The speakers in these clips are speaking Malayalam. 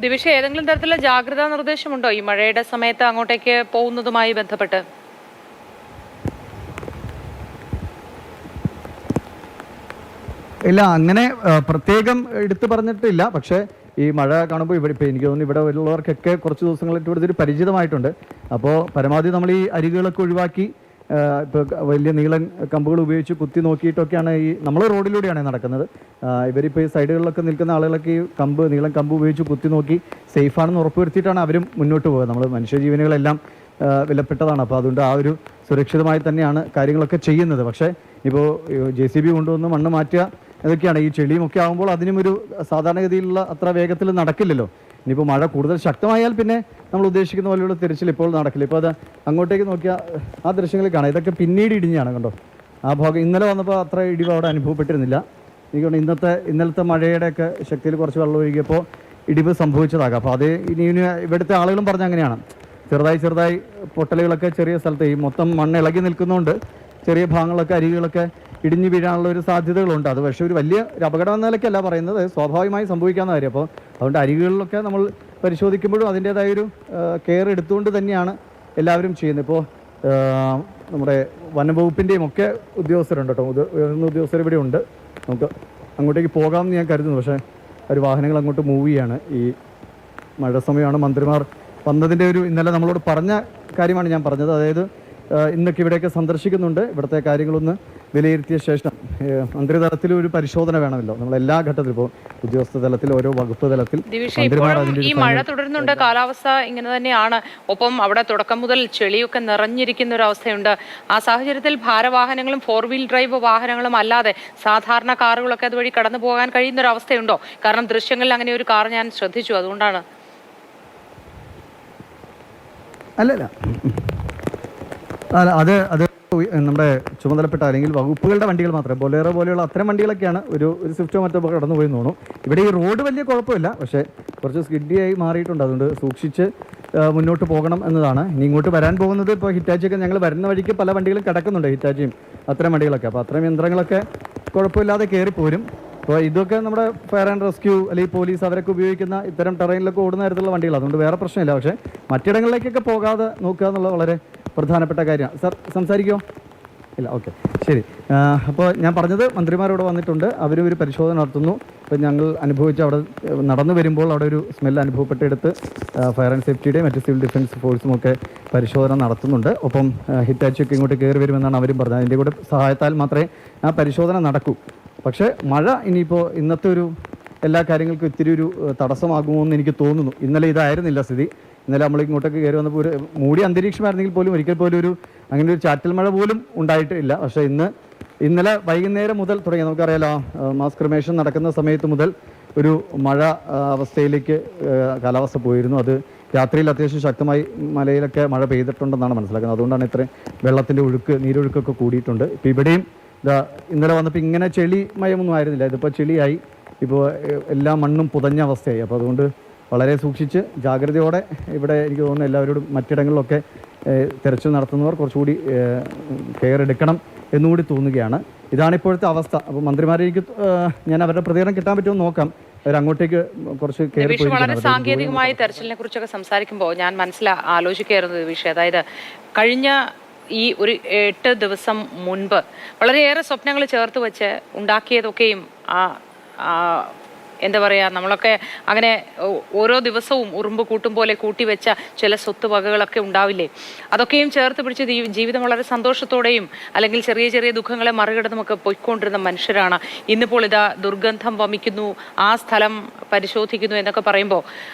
ദിവിഷ, ഏതെങ്കിലും തരത്തിലുള്ള ജാഗ്രതാ നിർദ്ദേശമുണ്ടോ ഈ മഴയുടെ സമയത്ത് അങ്ങോട്ടേക്ക് പോകുന്നതുമായി ബന്ധപ്പെട്ട്? ഇല്ല, അങ്ങനെ പ്രത്യേകം എടുത്തു പറഞ്ഞിട്ടില്ല. പക്ഷേ ഈ മഴ കാണുമ്പോൾ ഇവിടെ ഇപ്പോൾ എനിക്ക് തോന്നുന്നു ഇവിടെ ഉള്ളവർക്കൊക്കെ കുറച്ച് ദിവസങ്ങളായിട്ട് ഇവിടെ ഒരു പരിചിതമായിട്ടുണ്ട്. അപ്പോൾ പരമാവധി നമ്മൾ ഈ അരികുകളൊക്കെ ഒഴിവാക്കി ഇപ്പോൾ വലിയ നീളൻ കമ്പുകൾ ഉപയോഗിച്ച് കുത്തി നോക്കിയിട്ടൊക്കെയാണ് നമ്മൾ റോഡിലൂടെയാണ് നടക്കുന്നത്. ഇവരിപ്പോൾ ഈ സൈഡുകളിലൊക്കെ നിൽക്കുന്ന ആളുകളൊക്കെ ഈ നീളൻ കമ്പ് ഉപയോഗിച്ച് കുത്തി നോക്കി സേഫാണെന്ന് ഉറപ്പുവരുത്തിയിട്ടാണ് അവരും മുന്നോട്ട് പോകുക. നമ്മൾ മനുഷ്യജീവനുകളെല്ലാം വിലപ്പെട്ടതാണ്. അപ്പോൾ അതുകൊണ്ട് ആ ഒരു സുരക്ഷിതമായി തന്നെയാണ് കാര്യങ്ങളൊക്കെ ചെയ്യുന്നത്. പക്ഷേ ഇപ്പോൾ JCB കൊണ്ടുവന്ന് മണ്ണ് മാറ്റുക ഇതൊക്കെയാണ്. ഈ ചെളിയുമൊക്കെ ആകുമ്പോൾ അതിനുമൊരു സാധാരണഗതിയിലുള്ള അത്ര വേഗത്തിൽ നടക്കില്ലല്ലോ. ഇനിയിപ്പോൾ മഴ കൂടുതൽ ശക്തമായാൽ പിന്നെ നമ്മൾ ഉദ്ദേശിക്കുന്ന പോലെയുള്ള തിരച്ചിൽ ഇപ്പോൾ നടക്കില്ല. ഇപ്പോൾ അത് അങ്ങോട്ടേക്ക് നോക്കിയാൽ ആ ദൃശ്യങ്ങളിൽ കാണാം. ഇതൊക്കെ പിന്നീട് ഇടിഞ്ഞാണ്, കണ്ടോ ആ ഭാഗം. ഇന്നലെ വന്നപ്പോൾ അത്ര ഇടിവ് അവിടെ അനുഭവപ്പെട്ടിരുന്നില്ല. എനിക്ക് ഇന്നലത്തെ മഴയുടെയൊക്കെ ശക്തിയിൽ കുറച്ച് വെള്ളം ഒഴുകിയപ്പോൾ ഇടിവ് സംഭവിച്ചതാകാം. അപ്പോൾ അത് ഇനി ഇവിടുത്തെ ആളുകളും പറഞ്ഞ അങ്ങനെയാണ്. ചെറുതായി പൊട്ടലുകളൊക്കെ ചെറിയ സ്ഥലത്ത് ഈ മൊത്തം മണ്ണ് ഇളകി നിൽക്കുന്നതുകൊണ്ട് ചെറിയ ഭാഗങ്ങളൊക്കെ അരികുകളൊക്കെ ഇടിഞ്ഞു വീഴാനുള്ള ഒരു സാധ്യതകളുണ്ട്. അത് പക്ഷേ ഒരു വലിയ അപകടം എന്ന നിലയ്ക്കല്ല പറയുന്നത്, സ്വാഭാവികമായി സംഭവിക്കാവുന്ന കാര്യം. അപ്പോൾ അതുകൊണ്ട് അരികുകളിലൊക്കെ നമ്മൾ പരിശോധിക്കുമ്പോഴും അതിൻ്റേതായൊരു കെയർ എടുത്തുകൊണ്ട് തന്നെയാണ് എല്ലാവരും ചെയ്യുന്നത്. ഇപ്പോൾ നമ്മുടെ വനംവകുപ്പിൻ്റെയും ഒക്കെ ഉദ്യോഗസ്ഥരുണ്ട് കേട്ടോ, ഉയർന്ന ഉദ്യോഗസ്ഥർ ഇവിടെ ഉണ്ട്. നമുക്ക് അങ്ങോട്ടേക്ക് പോകാമെന്ന് ഞാൻ കരുതുന്നു. പക്ഷേ ഒരു വാഹനങ്ങൾ അങ്ങോട്ട് മൂവ് ചെയ്യാണ്. ഈ മഴ സമയമാണ്. മന്ത്രിമാർ വന്നതിൻ്റെ ഇന്നലെ നമ്മളോട് പറഞ്ഞ കാര്യമാണ് ഞാൻ പറഞ്ഞത്. അതായത് ഇന്നൊക്കെ ഇവിടെയൊക്കെ സന്ദർശിക്കുന്നുണ്ട്. ഇവിടുത്തെ കാര്യങ്ങളൊന്ന് വിലയിരുത്തിയ ശേഷം മന്ത്രിതലത്തിൽ ഒരു പരിശോധന വേണമല്ലോ. നമ്മൾ എല്ലാ ഘട്ടത്തിലും ഇപ്പോൾ ഉദ്യോഗസ്ഥ തലത്തിൽ, ഓരോ വകുപ്പ് തലത്തിൽ ഈ മഴ തുടരുന്നുണ്ട്, കാലാവസ്ഥ ഇങ്ങനെ തന്നെയാണ്. ഒപ്പം അവിടെ തുടക്കം മുതൽ ചെളിയൊക്കെ നിറഞ്ഞിരിക്കുന്ന ഒരു അവസ്ഥയുണ്ട്. ആ സാഹചര്യത്തിൽ ഭാരവാഹനങ്ങളും 4-വീൽ ഡ്രൈവ് വാഹനങ്ങളും അല്ലാതെ സാധാരണ കാറുകളൊക്കെ അതുവഴി കടന്നു പോകാൻ കഴിയുന്ന ഒരു അവസ്ഥയുണ്ടോ? കാരണം ദൃശ്യങ്ങളിൽ അങ്ങനെ ഒരു കാർ ഞാൻ ശ്രദ്ധിച്ചു, അതുകൊണ്ടാണ്. അല്ല അത് നമ്മുടെ ചുമതലപ്പെട്ട അല്ലെങ്കിൽ വകുപ്പുകളുടെ വണ്ടികൾ മാത്രമേ, ബൊലേറോ പോലെയുള്ള അത്തരം വണ്ടികളൊക്കെയാണ് ഒരു സ്വിഫ്റ്റോ മറ്റോ കടന്നു പോയി തോന്നും. ഇവിടെ ഈ റോഡ് വലിയ കുഴപ്പമില്ല, പക്ഷേ കുറച്ച് സ്കിഡിയായി മാറിയിട്ടുണ്ട്. അതുകൊണ്ട് സൂക്ഷിച്ച് മുന്നോട്ട് പോകണം എന്നതാണ്. ഇനി ഇങ്ങോട്ട് വരാൻ പോകുന്നത് ഇപ്പോൾ ഹിറ്റാച്ചിയൊക്കെ ഞങ്ങൾ വരുന്ന വഴിക്ക് പല വണ്ടികളും കിടക്കുന്നുണ്ട്, ഹിറ്റാച്ചിയും അത്തരം വണ്ടികളൊക്കെ. അപ്പോൾ അത്തരം യന്ത്രങ്ങളൊക്കെ കുഴപ്പമില്ലാതെ കയറിപ്പോരും. അപ്പോൾ ഇതൊക്കെ നമ്മുടെ ഫയർ ആൻഡ് റെസ്ക്യൂ അല്ലെങ്കിൽ പോലീസ് അവരൊക്കെ ഉപയോഗിക്കുന്ന ഇത്തരം ടെറൈനിലൊക്കെ ഓടുന്ന തരത്തിലുള്ള വണ്ടികൾ, അതുകൊണ്ട് വേറെ പ്രശ്നമില്ല. പക്ഷേ മറ്റിടങ്ങളിലേക്കൊക്കെ പോകാതെ നോക്കുക എന്നുള്ളത് വളരെ പ്രധാനപ്പെട്ട കാര്യമാണ്. സാർ സംസാരിക്കുമോ? ഇല്ല, ഓക്കെ, ശരി. അപ്പോൾ ഞാൻ പറഞ്ഞത് മന്ത്രിമാരോട് വന്നിട്ടുണ്ട്, അവരും ഒരു പരിശോധന നടത്തുന്നു. ഇപ്പോൾ ഞങ്ങൾ അനുഭവിച്ച അവിടെ നടന്നു വരുമ്പോൾ അവിടെ ഒരു സ്മെല്ല് അനുഭവപ്പെട്ടെടുത്ത് ഫയർ ആൻഡ് സേഫ്റ്റിയുടെയും മറ്റ് സിവിൽ ഡിഫൻസ് ഫോഴ്സും ഒക്കെ പരിശോധന നടത്തുന്നുണ്ട്. ഒപ്പം ഹിറ്റാച്ചിയൊക്കെ ഇങ്ങോട്ട് കയറി വരുമെന്നാണ് അവരും പറഞ്ഞത്. അതിൻ്റെ കൂടെ സഹായത്താൽ മാത്രമേ ആ പരിശോധന നടക്കൂ. പക്ഷേ മഴ ഇനിയിപ്പോൾ ഇന്നത്തെ എല്ലാ കാര്യങ്ങൾക്കും ഇത്തിരി ഒരു തടസ്സമാകുമോ എന്ന് എനിക്ക് തോന്നുന്നു. ഇന്നലെ ഇതായിരുന്നില്ല സ്ഥിതി. ഇന്നലെ നമ്മൾ ഇങ്ങോട്ടൊക്കെ കയറി വന്നപ്പോൾ ഒരു മൂടിയ അന്തരീക്ഷമായിരുന്നെങ്കിൽ പോലും ഒരിക്കൽ പോലും അങ്ങനെ ഒരു ചാറ്റൽ മഴ പോലും ഉണ്ടായിട്ടില്ല. പക്ഷേ ഇന്നലെ വൈകുന്നേരം മുതൽ തുടങ്ങി, നമുക്കറിയാലോ മാസ് ക്രിമേഷൻ നടക്കുന്ന സമയത്ത് മുതൽ ഒരു മഴ അവസ്ഥയിലേക്ക് കാലാവസ്ഥ പോയിരുന്നു. അത് രാത്രിയിൽ അത്യാവശ്യം ശക്തമായി മലയിലൊക്കെ മഴ പെയ്തിട്ടുണ്ടെന്നാണ് മനസ്സിലാക്കുന്നത്. അതുകൊണ്ടാണ് ഇത്രയും വെള്ളത്തിൻ്റെ നീരൊഴുക്കൊക്കെ കൂടിയിട്ടുണ്ട്. ഇപ്പോൾ ഇവിടെയും ഇന്നലെ വന്നപ്പോൾ ഇങ്ങനെ ചെളിമയമൊന്നും ആയിരുന്നില്ല, ഇതിപ്പോൾ ചെളിയായി. ഇപ്പോൾ എല്ലാ മണ്ണും പുതഞ്ഞ അവസ്ഥയായി. അപ്പോൾ അതുകൊണ്ട് വളരെ സൂക്ഷിച്ച് ജാഗ്രതയോടെ ഇവിടെ എനിക്ക് തോന്നുന്നു എല്ലാവരോടും മറ്റിടങ്ങളിലൊക്കെ തെരച്ചിൽ നടത്തുന്നവർ കുറച്ചുകൂടി കെയർ എടുക്കണം എന്നുകൂടി തോന്നുകയാണ്. ഇതാണ് ഇപ്പോഴത്തെ അവസ്ഥ. അപ്പോൾ മന്ത്രിമാരേക്ക് ഞാൻ അവരുടെ പ്രതികരണം കിട്ടാൻ പറ്റുമെന്ന് നോക്കാം. അവരങ്ങോട്ടേക്ക് കുറച്ച് കെയർ. വളരെ സാങ്കേതികമായി തെരച്ചിലിനെ കുറിച്ചൊക്കെ സംസാരിക്കുമ്പോൾ ഞാൻ ആലോചിക്കുകയായിരുന്നു വിഷയം. അതായത് കഴിഞ്ഞ ഈ ഒരു 8 ദിവസം മുൻപ് വളരെയേറെ സ്വപ്നങ്ങൾ ചേർത്ത് വെച്ച് ഉണ്ടാക്കിയതൊക്കെയും എന്താ പറയുക, നമ്മളൊക്കെ അങ്ങനെ ഓരോ ദിവസവും ഉറുമ്പ് കൂട്ടും പോലെ കൂട്ടിവെച്ച ചില സ്വത്ത് വകകളൊക്കെ ഉണ്ടാവില്ലേ, അതൊക്കെയും ചേർത്ത് പിടിച്ച് ജീവിതം വളരെ സന്തോഷത്തോടെയും അല്ലെങ്കിൽ ചെറിയ ചെറിയ ദുഃഖങ്ങളെ മറികടന്നുമൊക്കെ പോയിക്കൊണ്ടിരുന്ന മനുഷ്യരാണ്. ഇന്നിപ്പോൾ ഇതാ ദുർഗന്ധം വമിക്കുന്നു, ആ സ്ഥലം പരിശോധിക്കുന്നു എന്നൊക്കെ പറയുമ്പോൾ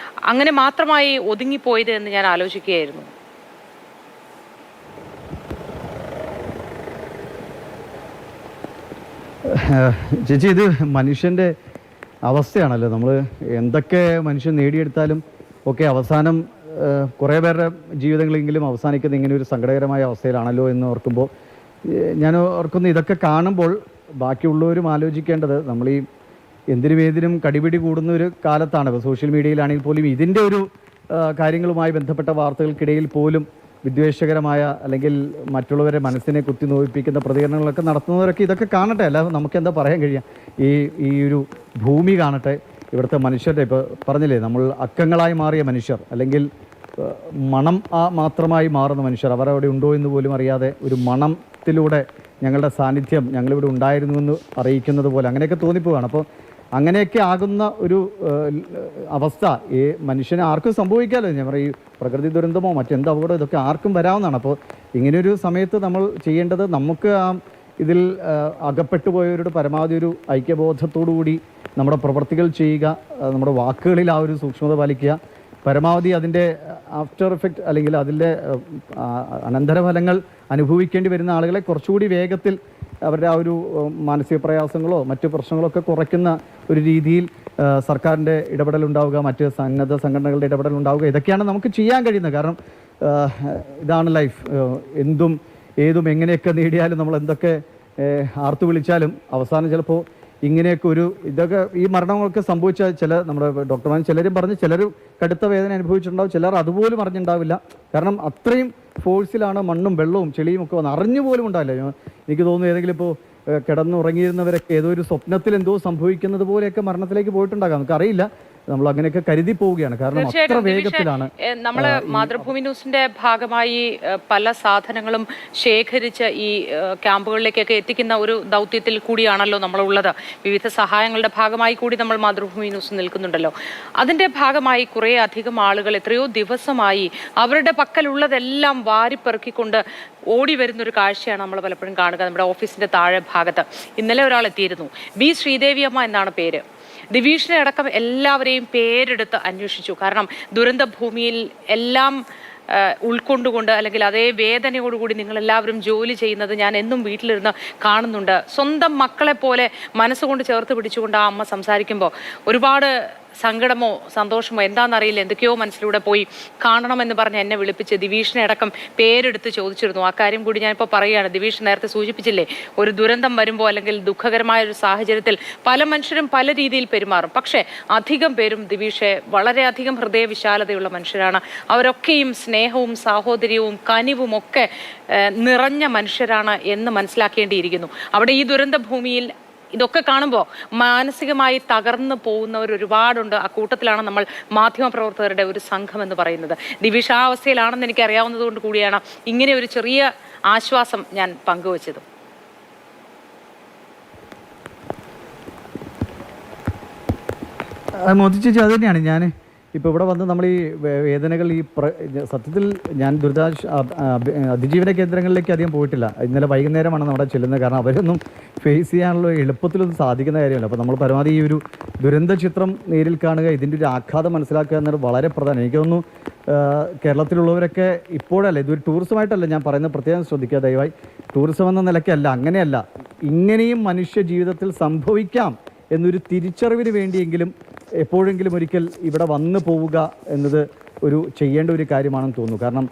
അങ്ങനെ മാത്രമായി ഒതുങ്ങിപ്പോയത് എന്ന് ഞാൻ ആലോചിക്കുകയായിരുന്നു. ചേച്ചി, ഇത് മനുഷ്യൻ്റെ അവസ്ഥയാണല്ലോ. നമ്മൾ എന്തൊക്കെ മനുഷ്യൻ നേടിയെടുത്താലും ഒക്കെ അവസാനം കുറേ പേരുടെ ജീവിതങ്ങളെങ്കിലും അവസാനിക്കുന്നത് ഇങ്ങനെ ഒരു സങ്കടകരമായ അവസ്ഥയിലാണല്ലോ എന്ന് ഓർക്കുമ്പോൾ ഞാൻ ഓർക്കുന്നു, ഇതൊക്കെ കാണുമ്പോൾ ബാക്കിയുള്ളവരും ആലോചിക്കേണ്ടത്, നമ്മൾ ഈ എന്തിനും കടിപിടി കൂടുന്ന ഒരു കാലത്താണ്. ഇപ്പോൾ സോഷ്യൽ മീഡിയയിലാണെങ്കിൽ പോലും ഇതിൻ്റെ കാര്യങ്ങളുമായി ബന്ധപ്പെട്ട വാർത്തകൾക്കിടയിൽ പോലും വിദ്വേഷകരമായ അല്ലെങ്കിൽ മറ്റുള്ളവരെ മനസ്സിനെ കുത്തി നോവിപ്പിക്കുന്ന പ്രതികരണങ്ങളൊക്കെ നടത്തുന്നവരൊക്കെ ഇതൊക്കെ കാണട്ടെ. അല്ലാതെ നമുക്ക് എന്താ പറയാൻ കഴിയുക? ഈ ഒരു ഭൂമി കാണട്ടെ, ഇവിടുത്തെ മനുഷ്യരുടെ ഇപ്പോൾ പറഞ്ഞില്ലേ, നമ്മൾ അക്കങ്ങളായി മാറിയ മനുഷ്യർ, അല്ലെങ്കിൽ മണം മാത്രമായി മാറുന്ന മനുഷ്യർ, അവരവിടെ ഉണ്ടോ എന്ന് പോലും അറിയാതെ ഒരു മണത്തിലൂടെ ഞങ്ങളുടെ സാന്നിധ്യം ഞങ്ങളിവിടെ ഉണ്ടായിരുന്നു എന്ന് അറിയിക്കുന്നത് പോലെ അങ്ങനെയൊക്കെ തോന്നിപ്പോവാണ്. അപ്പോൾ അങ്ങനെയൊക്കെ ആകുന്ന ഒരു അവസ്ഥ ഈ മനുഷ്യനെ ആർക്കും സംഭവിക്കാമല്ലോ. ഞാൻ പറയും, ഈ പ്രകൃതി ദുരന്തമോ മറ്റെന്ത് അപകടമോ ഇതൊക്കെ ആർക്കും വരാവുന്നതാണ്. അപ്പോൾ ഇങ്ങനെയൊരു സമയത്ത് നമ്മൾ ചെയ്യേണ്ടത്, നമുക്ക് ഇതിൽ അകപ്പെട്ടു പോയവരുടെ പരമാവധി ഒരു ഐക്യബോധത്തോടുകൂടി നമ്മുടെ പ്രവർത്തികൾ ചെയ്യുക, നമ്മുടെ വാക്കുകളിൽ ആ ഒരു സൂക്ഷ്മത പാലിക്കുക, പരമാവധി അതിൻ്റെ ആഫ്റ്റർ എഫക്റ്റ് അല്ലെങ്കിൽ അതിൻ്റെ അനന്തരഫലങ്ങൾ അനുഭവിക്കേണ്ടി വരുന്ന ആളുകളെ കുറച്ചുകൂടി വേഗത്തിൽ അവരുടെ ആ ഒരു മാനസിക പ്രയാസങ്ങളോ മറ്റു പ്രശ്നങ്ങളോ ഒക്കെ കുറയ്ക്കുന്ന ഒരു രീതിയിൽ സർക്കാരിൻ്റെ ഇടപെടൽ ഉണ്ടാവുക, മറ്റ് സന്നദ്ധ സംഘടനകളുടെ ഇടപെടൽ ഉണ്ടാവുക, ഇതൊക്കെയാണ് നമുക്ക് ചെയ്യാൻ കഴിയുന്നത്. കാരണം ഇതാണ് ലൈഫ്. എന്തും ഏതും എങ്ങനെയൊക്കെ നേടിയാലും നമ്മൾ എന്തൊക്കെ ആർത്തു വിളിച്ചാലും അവസാനം ചിലപ്പോൾ ഇങ്ങനെയൊക്കെ ഇതൊക്കെ ഈ മരണങ്ങളൊക്കെ സംഭവിച്ച ചില നമ്മുടെ ഡോക്ടർമാർ ചിലരും പറഞ്ഞ് ചിലർ കടുത്ത വേദന അനുഭവിച്ചിട്ടുണ്ടാവും, ചിലർ അതുപോലും അറിഞ്ഞിട്ടുണ്ടാവില്ല. കാരണം അത്രയും ഫോഴ്സിലാണ് മണ്ണും വെള്ളവും ചെളിയും ഒക്കെ വന്ന് അറിഞ്ഞുപോലും ഉണ്ടാവില്ല. എനിക്ക് തോന്നുന്നു ഏതെങ്കിലും ഇപ്പോൾ കിടന്നുറങ്ങിയിരുന്നവരൊക്കെ ഏതോ ഒരു സ്വപ്നത്തിൽ എന്തോ സംഭവിക്കുന്നത് പോലെയൊക്കെ മരണത്തിലേക്ക് പോയിട്ടുണ്ടാകാം, നമുക്കറിയില്ല. നമ്മൾ അങ്ങനെയൊക്കെ കരുതി പോവുകയാണ്. കാരണം അത്ര വേഗത്തിലാണ്. നമ്മള് മാതൃഭൂമി ന്യൂസിന്റെ ഭാഗമായി പല സാധനങ്ങളും ശേഖരിച്ച് ഈ ക്യാമ്പുകളിലേക്കൊക്കെ എത്തിക്കുന്ന ഒരു ദൗത്യത്തിൽ കൂടിയാണല്ലോ നമ്മളുള്ളത്. വിവിധ സഹായങ്ങളുടെ ഭാഗമായി കൂടി നമ്മൾ മാതൃഭൂമി ന്യൂസ് നിൽക്കുന്നുണ്ടല്ലോ. അതിന്റെ ഭാഗമായി കുറേ അധികം ആളുകൾ എത്രയോ ദിവസമായി അവരുടെ പക്കലുള്ളതെല്ലാം വാരിപ്പെറുക്കിക്കൊണ്ട് ഓടി വരുന്നൊരു കാഴ്ചയാണ് നമ്മൾ പലപ്പോഴും കാണുക നമ്മുടെ ഓഫീസിന്റെ താഴെ ഭാഗത്ത്. ഇന്നലെ ഒരാൾ എത്തിയിരുന്നു. ബി ശ്രീദേവിയമ്മ എന്നാണ് പേര്. ദിവിഷിനെ അടക്കം എല്ലാവരെയും പേരെടുത്ത് അന്വേഷിച്ചു. കാരണം ദുരന്ത ഭൂമിയിൽ എല്ലാം ഉൾക്കൊണ്ടുകൊണ്ട് അല്ലെങ്കിൽ അതേ വേദനയോടുകൂടി നിങ്ങളെല്ലാവരും ജോലി ചെയ്യുന്നത് ഞാൻ എന്നും വീട്ടിലിരുന്ന് കാണുന്നുണ്ട്. സ്വന്തം മക്കളെ പോലെ മനസ്സുകൊണ്ട് ചേർത്ത് പിടിച്ചുകൊണ്ട് ആ അമ്മ സംസാരിക്കുമ്പോൾ ഒരുപാട് സങ്കടമോ സന്തോഷമോ എന്താണെന്നറിയില്ല, എന്തൊക്കെയോ മനസ്സിലൂടെ പോയി കാണണമെന്ന് പറഞ്ഞ് എന്നെ വിളിപ്പിച്ച് ദിവിഷിനെ അടക്കം പേരെടുത്ത് ചോദിച്ചിരുന്നു. ആ കാര്യം കൂടി ഞാനിപ്പോൾ പറയുകയാണ്. ദിവിഷ് നേരത്തെ സൂചിപ്പിച്ചില്ലേ, ഒരു ദുരന്തം വരുമ്പോൾ അല്ലെങ്കിൽ ദുഃഖകരമായ ഒരു സാഹചര്യത്തിൽ പല മനുഷ്യരും പല രീതിയിൽ പെരുമാറും. പക്ഷേ അധികം പേരും ദിവിഷെ വളരെയധികം ഹൃദയവിശാലതയുള്ള മനുഷ്യരാണ്. അവരൊക്കെയും സ്നേഹവും സാഹോദര്യവും കനിവും ഒക്കെ നിറഞ്ഞ മനുഷ്യരാണ് എന്ന് മനസ്സിലാക്കേണ്ടിയിരിക്കുന്നു. അവിടെ ഈ ദുരന്ത ഭൂമിയിൽ ഇതൊക്കെ കാണുമ്പോൾ മാനസികമായി തകർന്നു പോകുന്നവർ ഒരുപാടുണ്ട്. ആ കൂട്ടത്തിലാണ് നമ്മൾ മാധ്യമപ്രവർത്തകരുടെ ഒരു സംഘം എന്ന് പറയുന്നത്. ദിവിഷ ആ അവസ്ഥയിലാണെന്ന് എനിക്ക് അറിയാവുന്നത് കൊണ്ട് കൂടിയാണ് ഇങ്ങനെ ഒരു ചെറിയ ആശ്വാസം ഞാൻ പങ്കുവച്ചത്. മോദി ചേച്ചി, അത് തന്നെയാണ് ഞാൻ ഇപ്പോൾ ഇവിടെ വന്ന് നമ്മൾ ഈ വേദനകൾ സത്യത്തിൽ ഞാൻ അതിജീവന കേന്ദ്രങ്ങളിലേക്ക് അധികം പോയിട്ടില്ല. ഇന്നലെ വൈകുന്നേരമാണ് നമ്മുടെ ചെല്ലുന്നത്. കാരണം അവരൊന്നും ഫേസ് ചെയ്യാനുള്ള എളുപ്പത്തിലൊന്നും സാധിക്കുന്ന കാര്യമല്ല. അപ്പോൾ നമ്മൾ പരമാവധി ഈ ഒരു ദുരന്ത ചിത്രം നേരിൽ കാണുക, ഇതിൻ്റെ ഒരു ആഘാതം മനസ്സിലാക്കുക എന്നത് വളരെ പ്രധാനം. എനിക്ക് തോന്നുന്നു കേരളത്തിലുള്ളവരൊക്കെ ഇപ്പോഴല്ല, ഇതൊരു ടൂറിസമായിട്ടല്ല ഞാൻ പറയുന്നത്, പ്രത്യേകം ശ്രദ്ധിക്കുക ദയവായി. ടൂറിസം എന്ന നിലയ്ക്കല്ല, അങ്ങനെയല്ല, ഇങ്ങനെയും മനുഷ്യ ജീവിതത്തിൽ സംഭവിക്കാം എന്നൊരു തിരിച്ചറിവിന് വേണ്ടിയെങ്കിലും എപ്പോഴെങ്കിലും ഒരിക്കൽ ഇവിടെ വന്നു പോവുക എന്നത് ചെയ്യേണ്ട ഒരു കാര്യമാണെന്ന് തോന്നുന്നു. കാരണം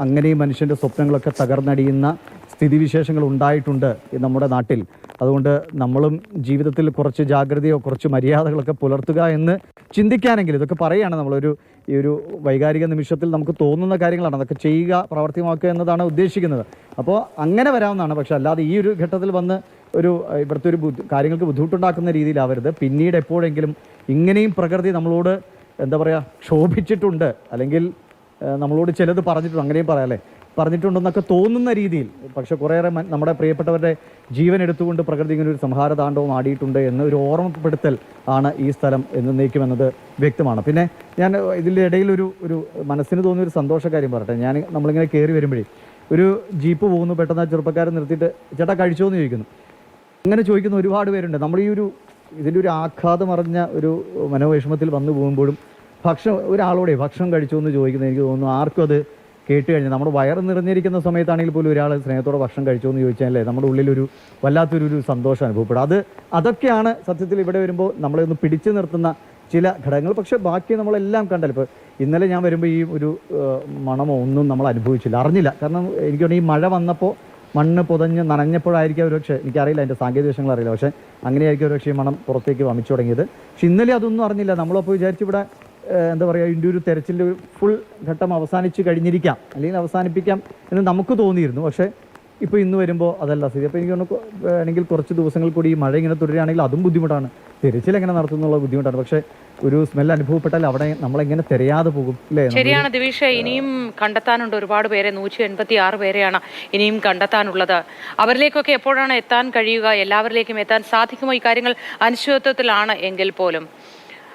അങ്ങനെയും മനുഷ്യൻ്റെ സ്വപ്നങ്ങളൊക്കെ തകർന്നടിയുന്ന സ്ഥിതിവിശേഷങ്ങൾ ഉണ്ടായിട്ടുണ്ട് നമ്മുടെ നാട്ടിൽ. അതുകൊണ്ട് നമ്മളും ജീവിതത്തിൽ കുറച്ച് ജാഗ്രതയോ കുറച്ച് മര്യാദകളൊക്കെ പുലർത്തുക എന്ന് ചിന്തിക്കാനെങ്കിലും, ഇതൊക്കെ പറയുകയാണ് ഈ ഒരു വൈകാരിക നിമിഷത്തിൽ നമുക്ക് തോന്നുന്ന കാര്യങ്ങളാണ്, അതൊക്കെ ചെയ്യുക, പ്രാവർത്തികമാക്കുക എന്നതാണ് ഉദ്ദേശിക്കുന്നത്. അപ്പോൾ അങ്ങനെ വരാവുന്നതാണ്. പക്ഷെ അല്ലാതെ ഈ ഒരു ഘട്ടത്തിൽ വന്ന് ഇവിടുത്തെ കാര്യങ്ങൾക്ക് ബുദ്ധിമുട്ടുണ്ടാക്കുന്ന രീതിയിലാവരുത്. പിന്നീട് എപ്പോഴെങ്കിലും ഇങ്ങനെയും പ്രകൃതി നമ്മളോട് എന്താ പറയുക ക്ഷോഭിച്ചിട്ടുണ്ട്, അല്ലെങ്കിൽ നമ്മളോട് ചിലത് പറഞ്ഞിട്ടുണ്ട്, അങ്ങനെയും പറയാമല്ലേ, പറഞ്ഞിട്ടുണ്ടെന്നൊക്കെ തോന്നുന്ന രീതിയിൽ, പക്ഷെ കുറേയേറെ നമ്മുടെ പ്രിയപ്പെട്ടവരുടെ ജീവൻ എടുത്തുകൊണ്ട് പ്രകൃതി ഇങ്ങനെ ഒരു സംഹാരതാണ്ഡവും ആടിയിട്ടുണ്ട് എന്നൊരു ഓർമ്മപ്പെടുത്തൽ ആണ് ഈ സ്ഥലം എന്നേക്കുമെന്നത് വ്യക്തമാണ്. പിന്നെ ഞാൻ ഇതിൻ്റെ ഇടയിൽ ഒരു മനസ്സിന് തോന്നിയൊരു സന്തോഷകാര്യം പറയട്ടെ. നമ്മളിങ്ങനെ കയറി വരുമ്പോഴേ ഒരു ജീപ്പ് പോകുന്നു, പെട്ടെന്ന് ആ ചെറുപ്പക്കാരൻ നിർത്തിയിട്ട് ചേട്ടാ കഴിച്ചോ എന്ന് ചോദിക്കുന്നു. അങ്ങനെ ചോദിക്കുന്ന ഒരുപാട് പേരുണ്ട്. നമ്മൾ ഇതിൻ്റെ ഒരു ആഘാതം അറിഞ്ഞ ഒരു മനോവിഷമത്തിൽ വന്നു പോകുമ്പോഴും ഒരാളോടെ ഭക്ഷണം കഴിച്ചോ എന്ന് ചോദിക്കുന്നത് എനിക്ക് തോന്നുന്നു ആർക്കും അത് കേട്ട് കഴിഞ്ഞാൽ, നമ്മുടെ വയറ് നിറഞ്ഞിരിക്കുന്ന സമയത്താണെങ്കിൽ പോലും ഒരാൾ സ്നേഹത്തോടെ ഭക്ഷണം കഴിച്ചോ എന്ന് ചോദിച്ചാലേ നമ്മുടെ ഉള്ളിലൊരു വല്ലാത്തൊരു സന്തോഷം അനുഭവപ്പെടും. അതൊക്കെയാണ് സത്യത്തിൽ ഇവിടെ വരുമ്പോൾ നമ്മളെ ഒന്ന് പിടിച്ചു നിർത്തുന്ന ചില ഘടകങ്ങൾ. പക്ഷേ ബാക്കി നമ്മളെല്ലാം കണ്ടല്ലോ. ഇപ്പോൾ ഇന്നലെ ഞാൻ വരുമ്പോൾ ഈ ഒരു മണമോ ഒന്നും നമ്മൾ അനുഭവിച്ചില്ല, അറിഞ്ഞില്ല. കാരണം എനിക്ക് തോന്നുന്നു ഈ മഴ വന്നപ്പോൾ മണ്ണ് പൊതഞ്ഞ് നനഞ്ഞപ്പോഴായിരിക്കും ഒരുപക്ഷെ, എനിക്കറിയില്ല അതിൻ്റെ സാങ്കേതിക വശങ്ങൾ അറിയില്ല, പക്ഷേ അങ്ങനെയായിരിക്കും ഒരുപക്ഷെ ഈ മണം പുറത്തേക്ക് വമിച്ചു തുടങ്ങിയത്. പക്ഷെ ഇന്നലെ അതൊന്നും അറിഞ്ഞില്ല. നമ്മളപ്പോൾ വിചാരിച്ചു ഇവിടെ എന്താ പറയുക, ഇതിൻ്റെ ഒരു തെരച്ചിലിൻ്റെ ഫുൾ ഘട്ടം അവസാനിച്ച് കഴിഞ്ഞിരിക്കാം, അല്ലെങ്കിൽ അവസാനിപ്പിക്കാം എന്ന് നമുക്ക് തോന്നിയിരുന്നു. പക്ഷേ ഇപ്പോൾ ഇന്ന് വരുമ്പോൾ അതല്ല സ്ഥിതി. അപ്പോൾ എനിക്ക് തോന്നുന്നു വേണമെങ്കിൽ കുറച്ച് ദിവസങ്ങൾ കൂടി ഈ മഴ ഇങ്ങനെ തുടരുകയാണെങ്കിൽ അതും ബുദ്ധിമുട്ടാണ്. തിരച്ചിൽ എങ്ങനെ നടത്തുന്നുള്ള ബുദ്ധിമുട്ടാണ്. പക്ഷേ ഒരു സ്മെൽ അനുഭവപ്പെട്ടാൽ അവിടെ നമ്മളെങ്ങനെ തിരയാതെ പോകും അല്ലേ? ശരിയാണ് ദിവിഷ, ഇനിയും കണ്ടെത്താനുണ്ട് ഒരുപാട് പേരെ. 186 പേരെയാണ് ഇനിയും കണ്ടെത്താനുള്ളത്. അവരിലേക്കൊക്കെ എപ്പോഴാണ് എത്താൻ കഴിയുക? എല്ലാവരിലേക്കും എത്താൻ സാധിക്കുമോ? ഈ കാര്യങ്ങൾ അനിശ്ചിതത്വത്തിലാണ് എങ്കിൽ പോലും